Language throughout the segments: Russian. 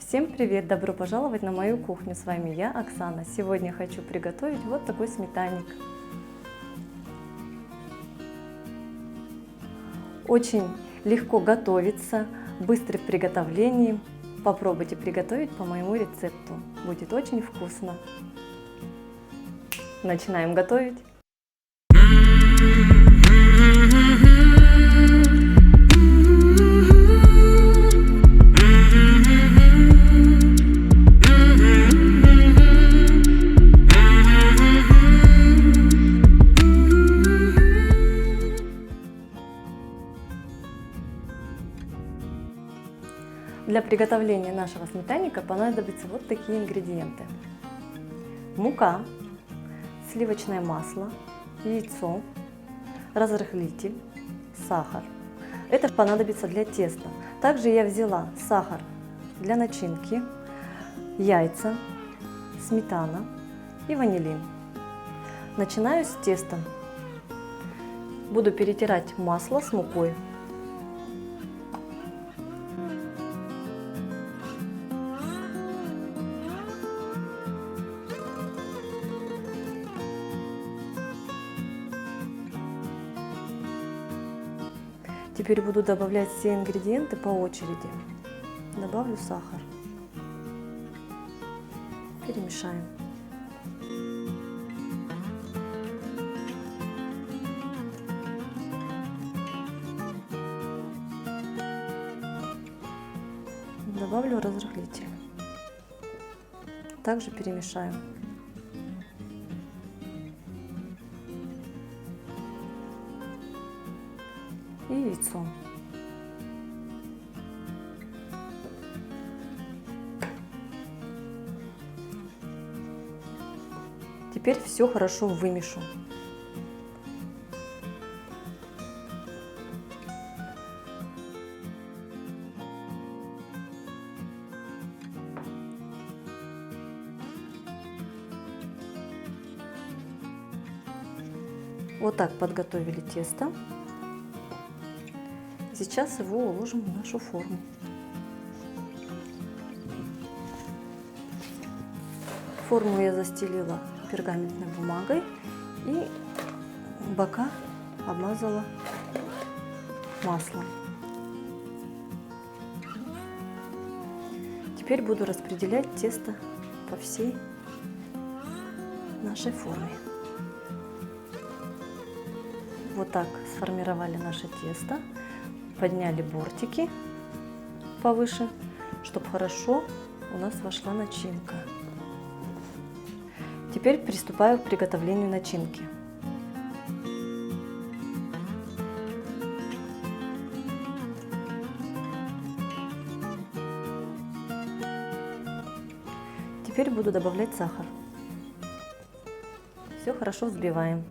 Всем привет! Добро пожаловать на мою кухню! С вами я, Оксана. Сегодня хочу приготовить вот такой сметанник. Очень легко готовится, быстрый в приготовлении. Попробуйте приготовить по моему рецепту. Будет очень вкусно. Начинаем готовить. Для приготовления нашего сметанника понадобятся вот такие ингредиенты: мука, сливочное масло, яйцо, разрыхлитель, сахар. Это понадобится для теста. Также я взяла сахар для начинки, яйца, сметана и ванилин. Начинаю с теста. Буду перетирать масло с мукой. Теперь буду добавлять все ингредиенты по очереди. Добавлю сахар. Перемешаем. Добавлю разрыхлитель. Также перемешаю. И яйцо. Теперь все хорошо вымешу. Вот так подготовили тесто. Сейчас его уложим в нашу форму. Форму я застелила пергаментной бумагой и бока обмазала маслом. Теперь буду распределять тесто по всей нашей форме. Вот так сформировали наше тесто. Подняли бортики повыше, чтобы хорошо у нас вошла начинка. Теперь приступаю к приготовлению начинки. Теперь буду добавлять сахар. Все хорошо взбиваем.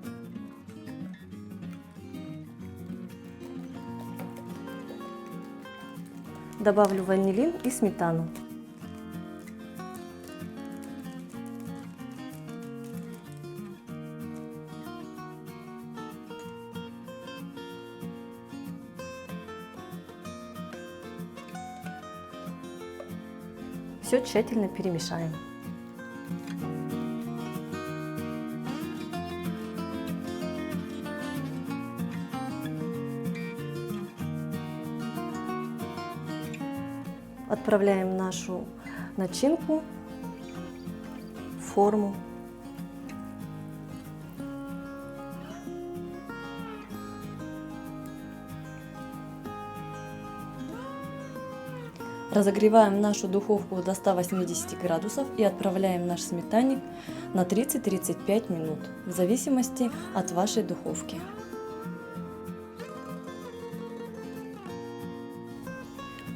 Добавлю ванилин и сметану. Все тщательно перемешаем. Отправляем нашу начинку в форму. Разогреваем нашу духовку до 180 градусов и отправляем наш сметанник на 30-35 минут, в зависимости от вашей духовки.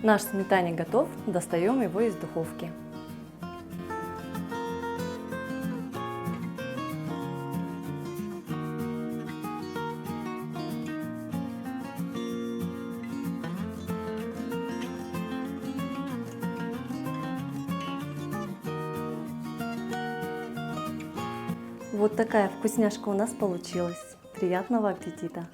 Наш сметанник готов, достаем его из духовки. Вот такая вкусняшка у нас получилась. Приятного аппетита!